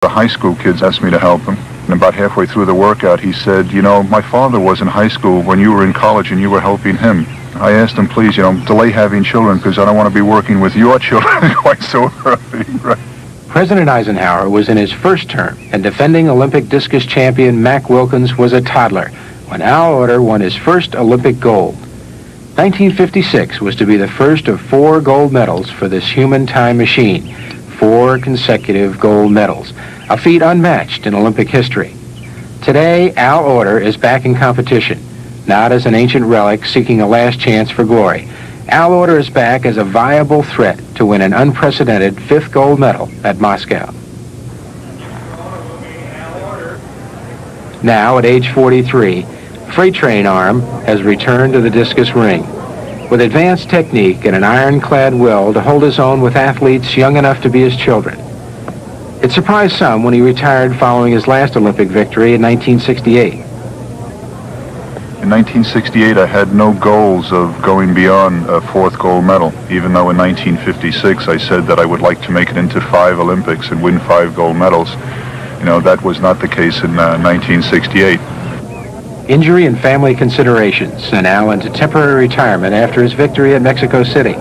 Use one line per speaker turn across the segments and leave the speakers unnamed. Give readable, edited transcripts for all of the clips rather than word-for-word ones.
The high school kids asked me to help them. And about halfway through the workout, he said, you know, my father was in high school when you were in college and you were helping him. I asked him, please, you know, delay having children because I don't want to be working with your children quite so early. Right.
President Eisenhower was in his first term, and defending Olympic discus champion Mack Wilkins was a toddler when Al Oerter won his first Olympic gold. 1956 was to be the first of 4 gold medals for this human time machine. 4 consecutive gold medals, a feat unmatched in Olympic history. Today, Al Oerter is back in competition, not as an ancient relic seeking a last chance for glory. Al Oerter is back as a viable threat to win an unprecedented 5th gold medal at Moscow. Now, at age 43, freight train arm has returned to the discus ring. With advanced technique and an ironclad will to hold his own with athletes young enough to be his children. It surprised some when he retired following his last Olympic victory in 1968.
In 1968, I had no goals of going beyond a 4th gold medal, even though in 1956 I said that I would like to make it into 5 Olympics and win 5 gold medals. You know, that was not the case in 1968.
Injury and family considerations sent Al into temporary retirement after his victory at Mexico City.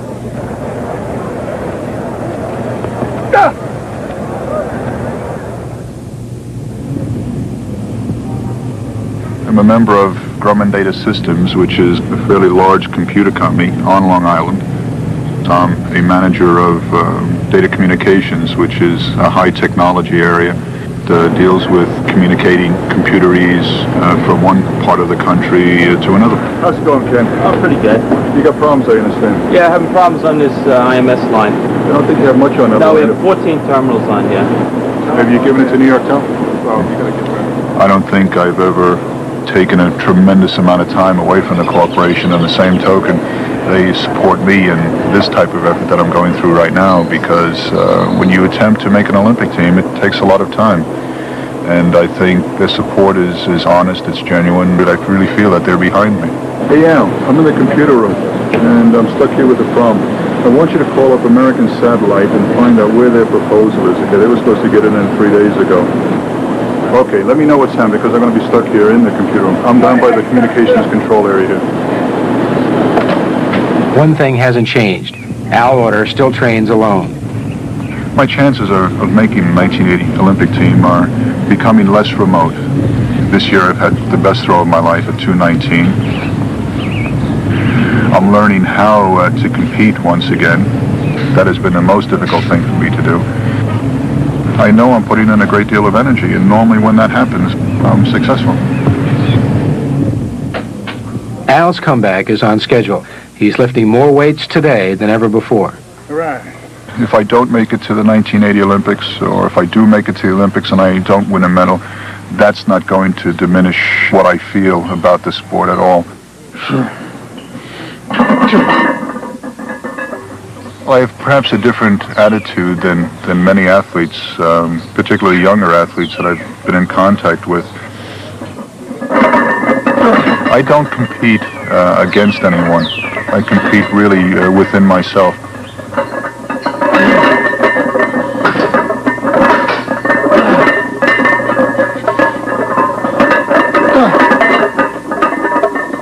I'm a member of Grumman Data Systems, which is a fairly large computer company on Long Island. I'm a manager of data communications, which is a high technology area that deals with communicating computeries from one part of the country to another.
How's it going, Ken?
Oh, pretty good.
You got problems, I understand.
Yeah, having problems on this IMS line.
I don't think you have much on that.
No, we have 14 terminals on here.
Have you given it to New York Tel? Well, you gotta get that. I don't think I've ever taken a tremendous amount of time away from the corporation. On the same token, they support me in this type of effort that I'm going through right now, because when you attempt to make an Olympic team, it takes a lot of time. And I think their support is honest, it's genuine, but I really feel that they're behind me. Hey Al, I'm in the computer room, and I'm stuck here with a problem. I want you to call up American Satellite and find out where their proposal is. Okay, they were supposed to get it in 3 days ago. Okay, let me know what's happening, because I'm going to be stuck here in the computer room. I'm down by the communications control area here.
One thing hasn't changed. Al Oerter still trains alone.
My chances of making the 1980 Olympic team are becoming less remote. This year I've had the best throw of my life at 2:19. I'm learning how to compete once again. That has been the most difficult thing for me to do. I know I'm putting in a great deal of energy, and normally when that happens, I'm successful.
Al's comeback is on schedule. He's lifting more weights today than ever before.
Right.
If I don't make it to the 1980 Olympics, or if I do make it to the Olympics and I don't win a medal, that's not going to diminish what I feel about the sport at all. Well, I have perhaps a different attitude than many athletes, particularly younger athletes that I've been in contact with. I don't compete against anyone. I compete really within myself.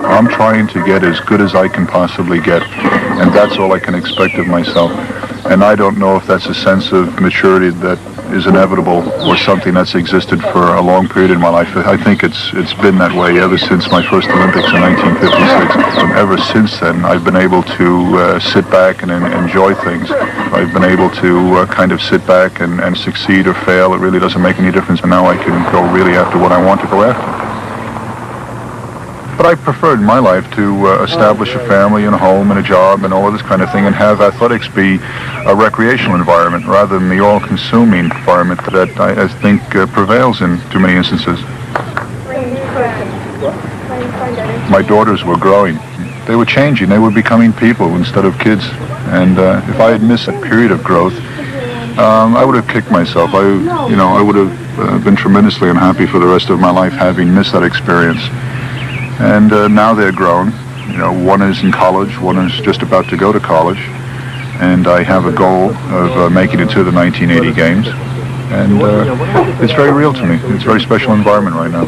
I'm trying to get as good as I can possibly get, and that's all I can expect of myself. And I don't know if that's a sense of maturity that is inevitable or something that's existed for a long period in my life. I think it's been that way ever since my first Olympics in 1956. And ever since then, I've been able to sit back and enjoy things. I've been able to kind of sit back and succeed or fail. It really doesn't make any difference. And now I can go really after what I want to go after. But I preferred in my life to establish a family and a home and a job and all of this kind of thing, and have athletics be a recreational environment rather than the all-consuming environment that I think prevails in too many instances. My daughters were growing. They were changing. They were becoming people instead of kids. And if I had missed that period of growth, I would have kicked myself. I would have been tremendously unhappy for the rest of my life having missed that experience. And now they're grown. You know, one is in college, one is just about to go to college, and I have a goal of making it to the 1980 games. And it's very real to me. It's a very special environment right now.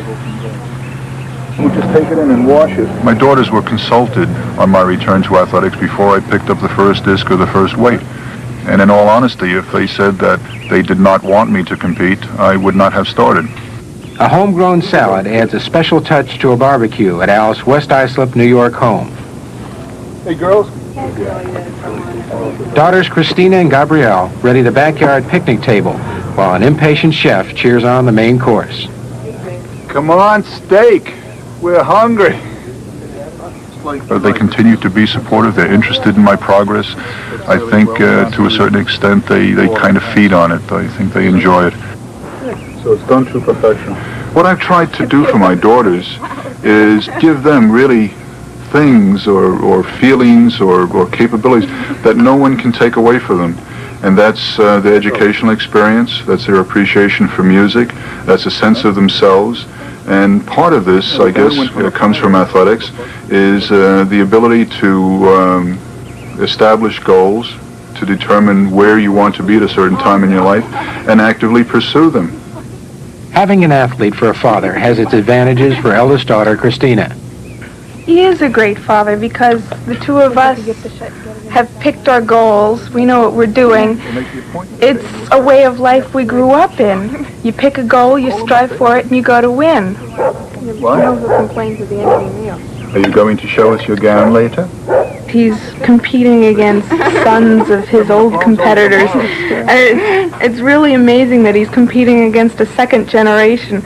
We'll just take it in and wash it.
My daughters were consulted on my return to athletics before I picked up the first disc or the first weight. And in all honesty, if they said that they did not want me to compete, I would not have started.
A homegrown salad adds a special touch to a barbecue at Al's West Islip, New York home.
Hey, girls.
Daughters Christina and Gabrielle ready the backyard picnic table, while an impatient chef cheers on the main course.
Come on, steak. We're hungry.
They continue to be supportive. They're interested in my progress. I think to a certain extent they kind of feed on it. I think they enjoy it.
So it's done to perfection.
What I've tried to do for my daughters is give them really things or feelings or capabilities that no one can take away from them. And that's the educational experience, that's their appreciation for music, that's a sense of themselves. And part of this, I guess, comes from athletics, is the ability to establish goals, to determine where you want to be at a certain time in your life, and actively pursue them.
Having an athlete for a father has its advantages for eldest daughter Christina.
He is a great father because the two of us have picked our goals. We know what we're doing. It's a way of life we grew up in. You pick a goal, you strive for it, and you go to win.
Are you going to show us your gown later?
He's competing against sons of his old competitors. And it's really amazing that he's competing against a second generation.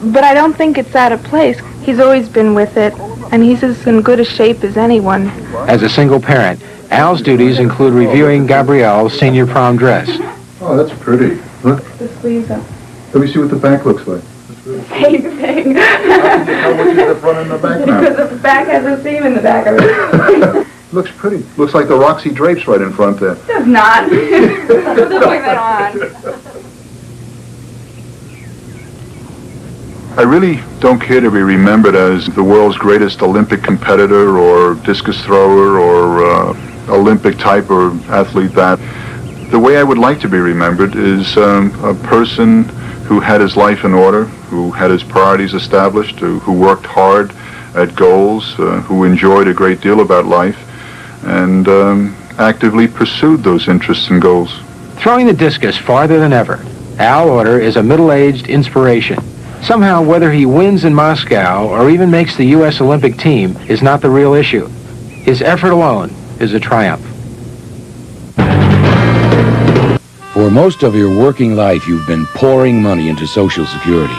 But I don't think it's out of place. He's always been with it, and he's as in good a shape as anyone.
As a single parent, Al's duties include reviewing Gabrielle's senior prom dress.
Oh, that's pretty. Look.
The sleeves up.
Let me see what the back looks like.
Same thing.
How much is the front and the back now?
Because the back has a seam in the back of it.
Looks pretty. Looks like the Roxy drapes right in front there.
It does not. Put that on.
I really don't care to be remembered as the world's greatest Olympic competitor or discus thrower or Olympic type or athlete that. The way I would like to be remembered is a person who had his life in order, who had his priorities established, who worked hard at goals, who enjoyed a great deal about life, and actively pursued those interests and goals.
Throwing the discus farther than ever, Al Oerter is a middle-aged inspiration. Somehow, whether he wins in Moscow or even makes the U.S. Olympic team is not the real issue. His effort alone is a triumph.
For most of your working life, you've been pouring money into Social Security.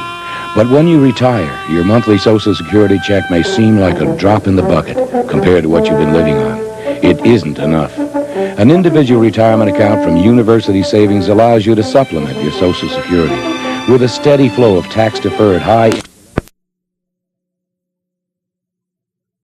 But when you retire, your monthly Social Security check may seem like a drop in the bucket compared to what you've been living on. It isn't enough. An individual retirement account from University Savings allows you to supplement your Social Security with a steady flow of tax-deferred high